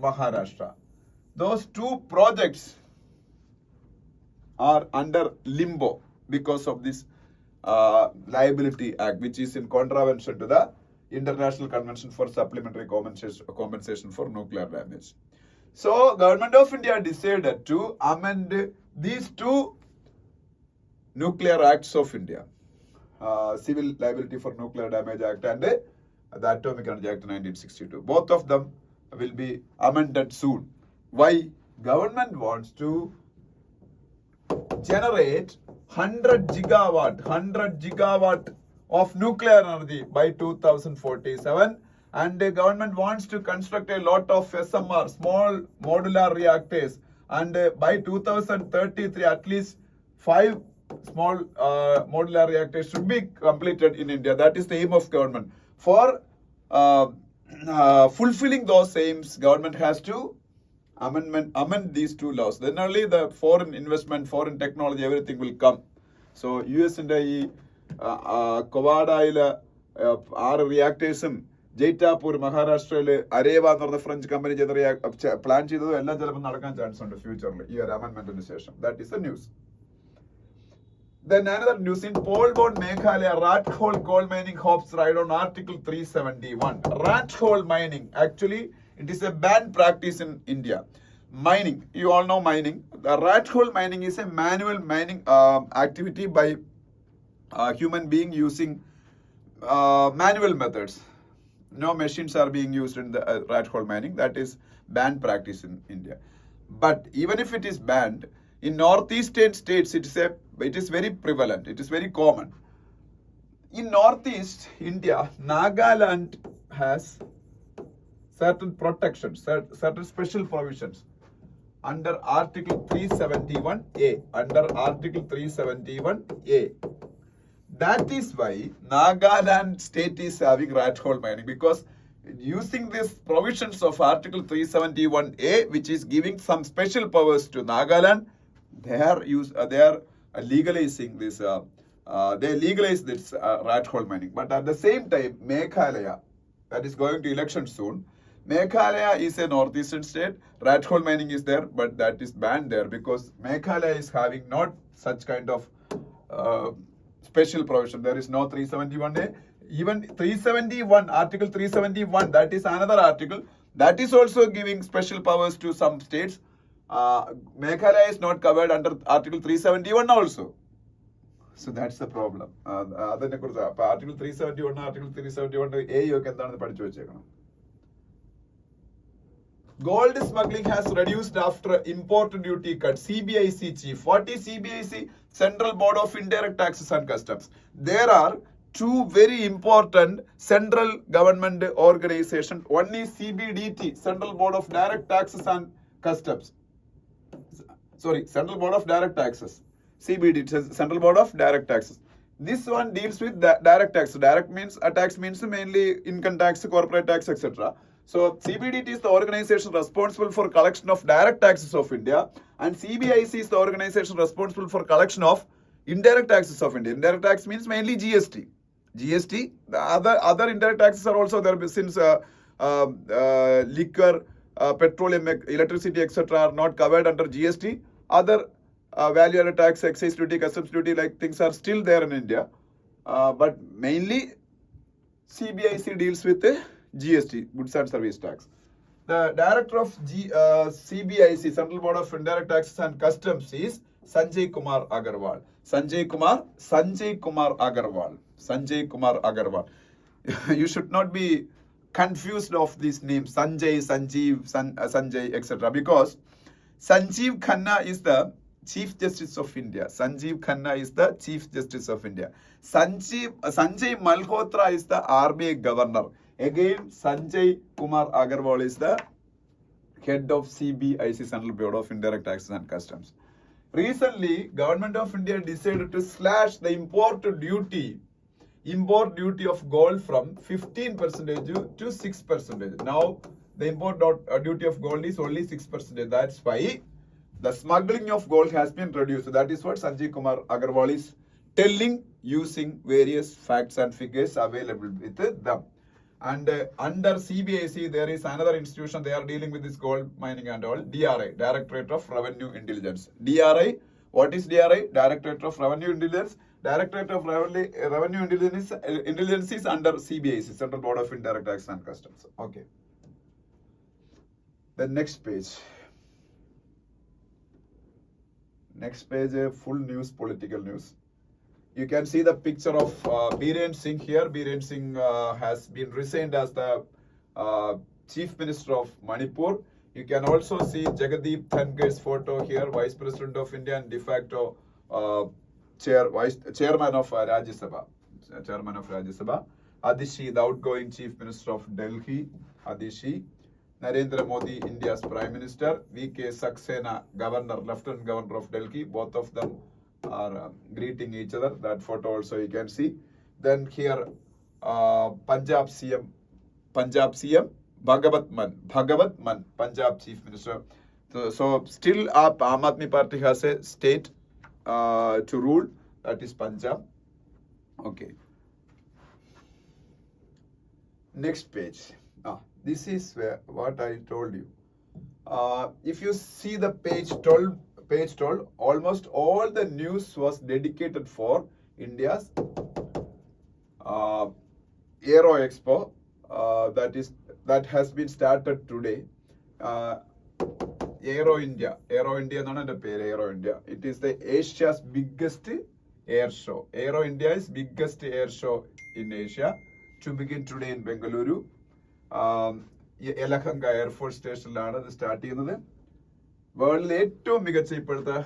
Maharashtra. Those 2 projects are under limbo because of this liability act, which is in contravention to the International Convention for Supplementary Compensation for Nuclear Damage. So, Government of India decided to amend these 2 nuclear acts of India, Civil Liability for Nuclear Damage Act and the Atomic Energy Act 1962. Both of them will be amended soon. Why? Government wants to generate 100 gigawatt of nuclear energy by 2047, and the government wants to construct a lot of SMR, small modular reactors, and by 2033 at least 5 small modular reactors should be completed in India. That is the aim of government. For fulfilling those aims, government has to amend these 2 laws. Then only the foreign investment, foreign technology, everything will come. So US-ന്റെ ഈ കൊവാഡയിലെ 6 റിയാക്ടേഴ്സും ജയ്റ്റാപൂർ മഹാരാഷ്ട്രയില് അരേവ എന്ന് പറഞ്ഞ French company plan ചെയ്തതും എല്ലാം ചിലപ്പോൾ നടക്കാൻ chance ഉണ്ട് ഫ്യൂച്ചറിൽ ഈ ഒരു അമെൻമെന്റിന് ശേഷം. That is the news. Then another news in Pole Bond Meghalaya, rat hole coal mining hopes ride on Article 371. Rat hole mining, actually it is a banned practice in India. Mining, you all know mining. The rat hole mining is a manual mining activity by human being using manual methods. No machines are being used in the rat hole mining. That is banned practice in India. But even if it is banned, in northeastern states it is very prevalent, it is very common. In northeast India, Nagaland has certain protections, certain special provisions under Article 371A. That is why Nagaland state is having rat hole mining, because using these provisions of Article 371A, which is giving some special powers to Nagaland, they are legalizing this. They legalize this rat hole mining. But at the same time, Meghalaya, that is going to election soon. Meghalaya is a northeastern state. Rat hole mining is there, but that is banned there because Meghalaya is having not such kind of special provision. There is no 371A. Even 371, Article 371, that is another article. That is also giving special powers to some states. Meghalaya is not covered under Article 371 also. So that's the problem. അതിനെ കുറിച്ച് അപ്പൊ article 371 article 371 A ഒക്കെ എന്താണെന്ന് പഠിച്ചു വെച്ചേക്കണം. Gold smuggling has reduced after import duty cut. CBIC chief. What is CBIC? Central Board of Indirect Taxes and Customs. There are two very important central government organizations. One is CBDT, Central Board of Direct Taxes and Customs. Sorry, Central Board of Direct Taxes. CBDT, Central Board of Direct Taxes. This one deals with direct tax. Direct means tax means mainly income tax, corporate tax, etc. So CBDT is the organization responsible for collection of direct taxes of India, and CBIC is the organization responsible for collection of indirect taxes of India. Indirect tax means mainly GST. GST, the other indirect taxes are also there since liquor, petroleum, electricity, etc. are not covered under GST. Other value added tax, excise duty, customs duty, like things are still there in India. But mainly CBIC deals with the GST, Goods and Service Tax. The director of CBIC, Central Board of Indirect Taxes and Customs, is Sanjay Kumar Agarwal. Sanjay Kumar Agarwal. You should not be confused of these names, Sanjay, Sanjeev, Sanjay, etc. Because Sanjeev Khanna is the Chief Justice of India. Sanjeev Khanna is the Chief Justice of India. Sanjay Malhotra is the RBI Governor. Again, Sanjay Kumar Agarwal is the head of CBIC, Central Board of Indirect Taxes and Customs. Recently, Government of India decided to slash the import duty of gold from 15% to 6%. Now, the import duty of gold is only 6%. That's why the smuggling of gold has been reduced. So that is what Sanjay Kumar Agarwal is telling using various facts and figures available with them. And under CBIC, there is another institution, they are dealing with this gold mining and all, DRI, Directorate of Revenue Intelligence. DRI, what is DRI? Directorate of Revenue Intelligence. Directorate of Revenue Intelligence is under CBIC, Central Board of Indirect Taxes and Customs. Okay. The next page. Next page, full news, political news. You can see the picture of Biren Singh here. Biren Singh has been resigned as the Chief Minister of Manipur. You can also see Jagdeep Dhankhed's photo here, Vice President of India and de facto Chairman of Rajya Sabha. Adishi, the outgoing Chief Minister of Delhi. Adishi. Narendra Modi, India's Prime Minister. V.K. Saxena, Lieutenant Governor of Delhi. Both of them are greeting each other. That photo also you can see. Then here Punjab CM Bhagavat Man, Punjab Chief Minister. So still Aam Aadmi Party has a state to rule, that is Punjab. Okay. Next page. This is what I told you. If you see the page 12, almost all the news was dedicated for India's Aero Expo that has been started today. Aero India എന്നാണ് എൻ്റെ പേര്. Aero India. It is the Asia's biggest air show. Aero India is biggest air show in Asia. To begin today in Bengaluru. Yelahanka Air Force സ്റ്റേഷനിലാണ് ഇത് start ചെയ്യുന്നത്. വേൾഡിലെ ഏറ്റവും മികച്ച ഇപ്പോഴത്തെ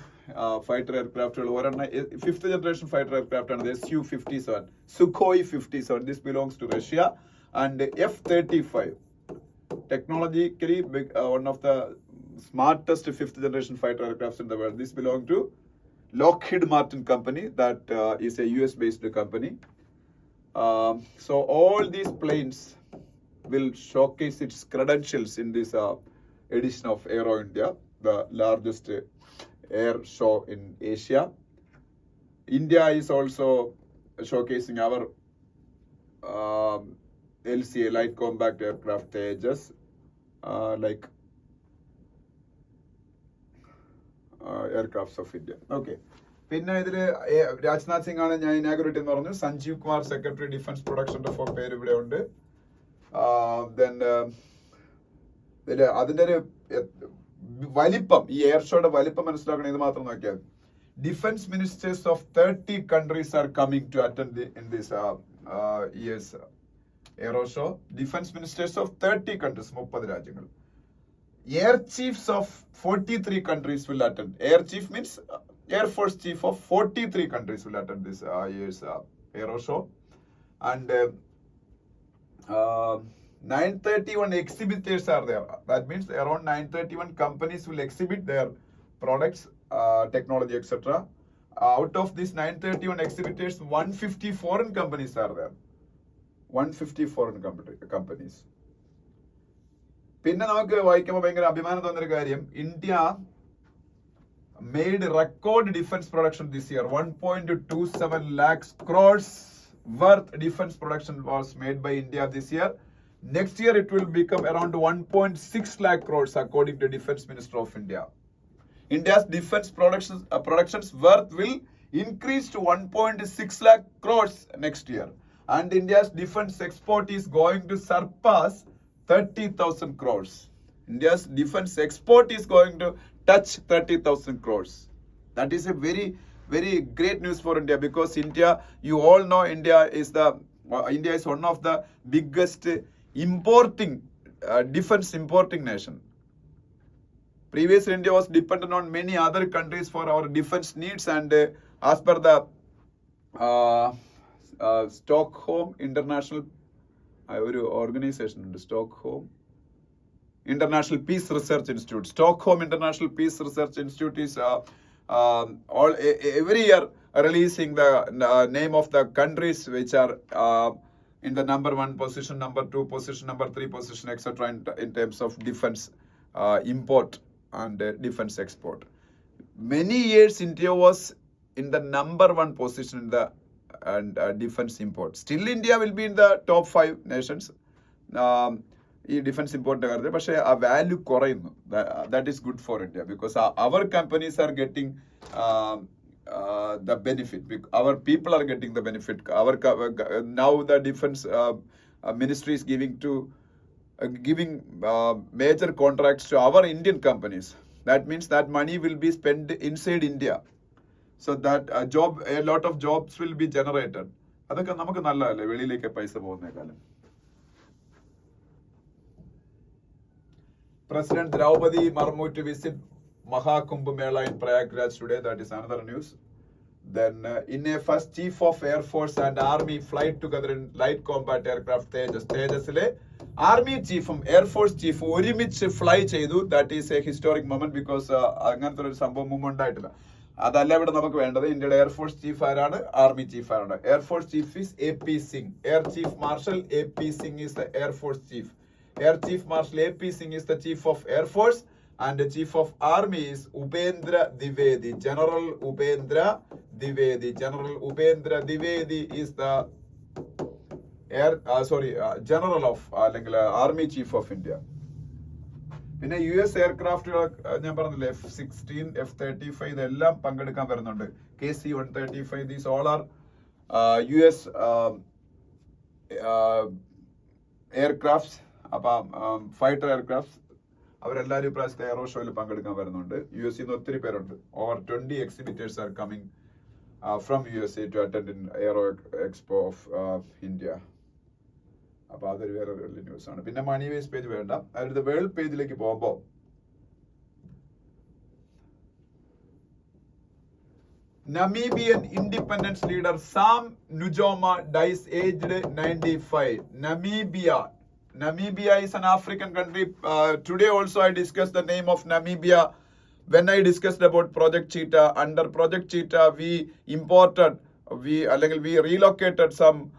fighter എയർക്രാഫ്റ്റുകൾ ഒരെണ്ണം 5th generation ഫൈറ്റർ എയർക്രാഫ്റ്റ് ആണ് Su-57, Sukhoi 57. This belongs to Russia. And F-35, technologically one of the smartest 5th generation fighter aircrafts in the world. This belongs to Lockheed Martin company, that is a US based company. So all these planes will showcase its credentials in this edition of Aero India, the largest air show in Asia. India is also showcasing our LCA, light combat aircraft Tejas, like aircrafts of India. Okay. പിന്നെ ഇതില് രാജ്നാഥ് സിംഗ് ആണ് ഞാൻ inaugurate എന്ന് പറഞ്ഞു. Sanjeev Kumar secretary defence പ്രൊഡക്ഷന്റെ പേര് ഇവിടെ ഉണ്ട്. അതിന്റെ ഒരു വലിപ്പം, ഈ എയർ ഷോയുടെ വലിപ്പം മനസ്സിലാക്കണം. ഇത് മാത്രം നോക്കിയാൽ defense ministers of 30 countries are coming to attend in this year's Aero Show. Defense ministers of 30 countries, 30 രാജ്യങ്ങൾ. Air chiefs of 43 countries will attend. Air chief means Air Force chief of 43 countries will attend this year's Aero Show. And 931 exhibitors are there. That means around 931 companies will exhibit their products, technology, etc. Out of these 931 exhibitors, 150 foreign companies are there. 150 foreign companies. പിന്നെ നമുക്ക് വായിക്കുമ്പോൾ ഭയങ്കര അഭിമാനം തോന്നുന്ന ഒരു കാര്യം, India made record defense production this year. 1.27 lakhs crores worth defense production was made by India this year. Next year it will become around 1.6 lakh crores according to Defense Minister of India. India's defense productions worth will increase to 1.6 lakh crores next year. And India's defense export is going to surpass 30,000 crores. India's defense export is going to touch 30,000 crores. That is a very, very great news for India, because India, you all know, India is one of the biggest defense importing nation. Previously, India was dependent on many other countries for our defense needs, and as per the Stockholm International organization, Stockholm International Peace Research Institute. Stockholm International Peace Research Institute is every year releasing the name of the countries which are in the number 1 position, number 2 position, number 3 position, etc. in terms of defense import and defense export. Many years India was in the number 1 position in the defense import. Still India will be in the top 5 nations. ഈ defence ഇമ്പോർട്ടിന്റെ കാര്യത്തിൽ പക്ഷേ ആ value കുറയുന്നു. That is good for India, because our companies are getting the benefit. Our people are getting the benefit. Now the defense ministry is giving major contracts to our Indian companies. That means that money will be spent inside India, so that a lot of jobs will be generated. അതൊക്കെ നമുക്ക് നല്ലതല്ലേ, വെളിയിലേക്ക് പൈസ പോകുന്നേക്കാളും. President Draupadi Murmu to visit Mahakumbh Mela in Prayagraj today. That is another news. Then in a first Chief of Air Force and Army flight together in light combat aircraft Tejasile, Army Chief Air Force Chief ഒരുമിച്ച് fly ചെയ്തു. That is a historic moment, because അങ്ങനത്തെ ഒരു സംഭവം മുമ്പ് ഉണ്ടായിട്ടില്ല. അതല്ല ഇവിടെ നമുക്ക് വേണ്ടത്. ഇന്ത്യയുടെ എയർഫോഴ്സ് ചീഫ് ആരാണ്? ആർമി ചീഫ് ആരാണ്? Air force chief is AP Singh. Air chief marshal AP Singh is the Air Force Chief. Air Chief Marshal AP Singh is the Chief of Air Force, and the Chief of Army is Upendra Dwivedi. General Upendra Dwivedi. General Upendra Dwivedi is the General of Army Chief of India. പിന്നെ US എയർക്രാഫ്റ്റുകൾ ഞാൻ പറഞ്ഞില്ലേ, F-16, F-35 ഇതെല്ലാം പങ്കെടുക്കാൻ വരുന്നുണ്ട്. KC-135, these all are US aircrafts. അപ്പം fighter aircraft അവരെല്ലാവരും ഇപ്രാവശ്യത്തെ aero ഷോയിൽ പങ്കെടുക്കാൻ വരുന്നുണ്ട്. USA ഒത്തിരി പേരുണ്ട്. Over 20 exhibitors are coming from USA to attend in Aero Expo of India. അപ്പോൾ അതൊരു വേറെ വലിയ ന്യൂസ് ആണ്. പിന്നെ മണി വേസ് പേജ് വേണ്ട, അതിന്റെ വേൾഡ് പേജിലേക്ക് പോകുമ്പോൾ Namibian independence leader Sam Nujoma dies aged 95. Namibia is an African country. Today also I discussed the name of Namibia when I discussed about Project Cheetah. Under Project Cheetah we relocated some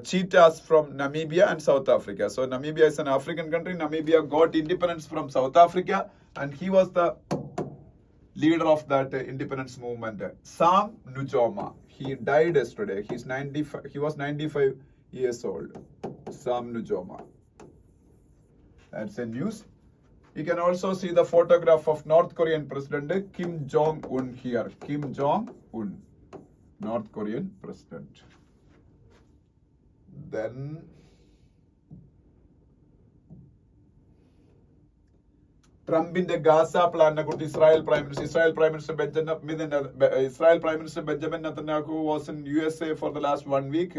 cheetahs from Namibia and South Africa. So Namibia is an African country. Namibia got independence from South Africa, and he was the leader of that independence movement. Sam Nujoma. He died yesterday. He was 95 years old. Sam Nujoma. That's a news. You can also see the photograph of North Korean President Kim Jong-un here. Kim Jong-un, North Korean President. Then ട്രംപിന്റെ Gaza പ്ലാനിനെ കുറിച്ച് Israel prime minister Benjamin Netanyahu was in USA for the last 1 week.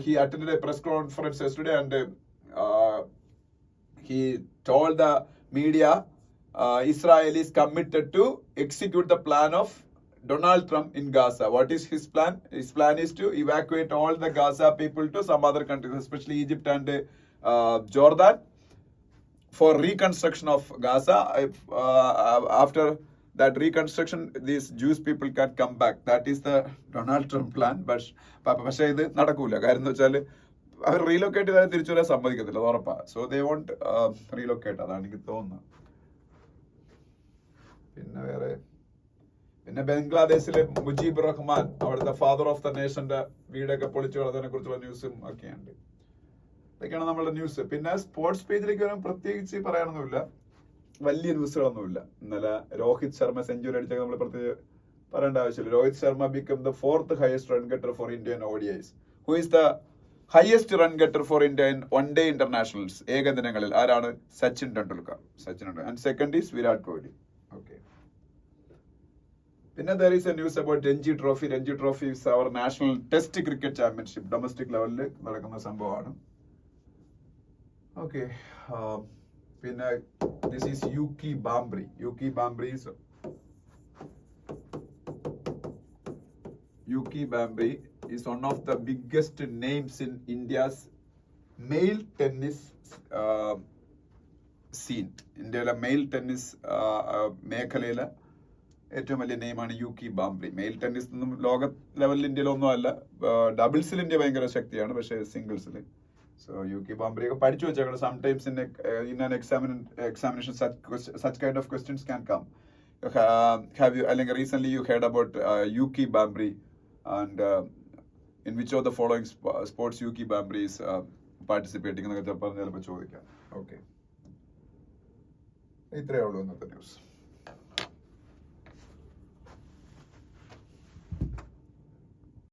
He attended a press conference yesterday and he told the media Israel is committed to execute the plan of Donald Trump in Gaza. What is his plan? His plan is to evacuate all the Gaza people to some other countries, especially Egypt and Jordan, for reconstruction of Gaza. After that reconstruction, these Jewish people can come back. That is the Donald Trump plan. പക്ഷേ ഇത് നടക്കൂല. കാര്യം എന്ന് വെച്ചാൽ അവർ relocate ചെയ്താൽ തിരിച്ചു വരാൻ സമ്മതിക്കത്തില്ല, അത് ഉറപ്പാണ്. സോ ദേ വോണ്ട് റീലൊക്കേറ്റ്, അതാണ് എനിക്ക് തോന്നുന്നത്. പിന്നെ ബംഗ്ലാദേശിലെ മുജീബ് റഹ്മാൻ, അവിടുത്തെ ഫാദർ ഓഫ് ദ നേഷന്റെ വീടൊക്കെ പൊളിച്ചു കളഞ്ഞതിനെ കുറിച്ചുള്ള ന്യൂസും ഒക്കെയുണ്ട്. ഇതൊക്കെയാണ് നമ്മളുടെ ന്യൂസ്. പിന്നെ സ്പോർട്സ് പേജിലേക്ക് വരാൻ പ്രത്യേകിച്ച് പറയാനൊന്നുമില്ല, വലിയ ന്യൂസുകളൊന്നുമില്ല. ഇന്നലെ രോഹിത് ശർമ്മ സെഞ്ചുറി അടിച്ചൊക്കെ നമ്മൾ പ്രത്യേകിച്ച് പറയേണ്ട ആവശ്യമില്ല. Rohit Sharma become the 4th highest run getter for Indian ODIs. Who is the highest run getter for India in one-day internationals? ഏകദിനങ്ങളിൽ ആരാണ്? Sachin Tendulkar. And second is Virat Kohli. Okay. പിന്നെ there is a news about Ranji Trophy. Ranji Trophy is our national test cricket championship. Domestic ലെവലിൽ നടക്കുന്ന സംഭവമാണ്. Okay. പിന്നെ this is Yuki Bambri. Yuki Bambri is one of the biggest names in India's male tennis scene. ഇന്ത്യയിലെ mail tennis മേഖലയിലെ ഏറ്റവും വലിയ നെയിമാണ് Yuki Bhambri. Mail tennis ഒന്നും ലോക ലെവലിൽ ഇന്ത്യയിലൊന്നും അല്ല. ഡബിൾസിൽ ഇന്ത്യ ഭയങ്കര ശക്തിയാണ്, പക്ഷേ സിംഗിൾസിൽ. സോ യൂക്കി ബാംബ്രി ഒക്കെ പഠിച്ചു വെച്ചേക്കണം. Sometimes in an examination such kind of questions can come. Have you അല്ലെങ്കിൽ recently you heard about Yuki Bambri and in which of the following sports Yuki Bambri is participating എന്നൊക്കെ പറഞ്ഞാൽ ചിലപ്പോൾ ചോദിക്കാം. ഓക്കെ, ഇത്രയേ ഉള്ളൂ ഇന്നത്തെ ന്യൂസ്.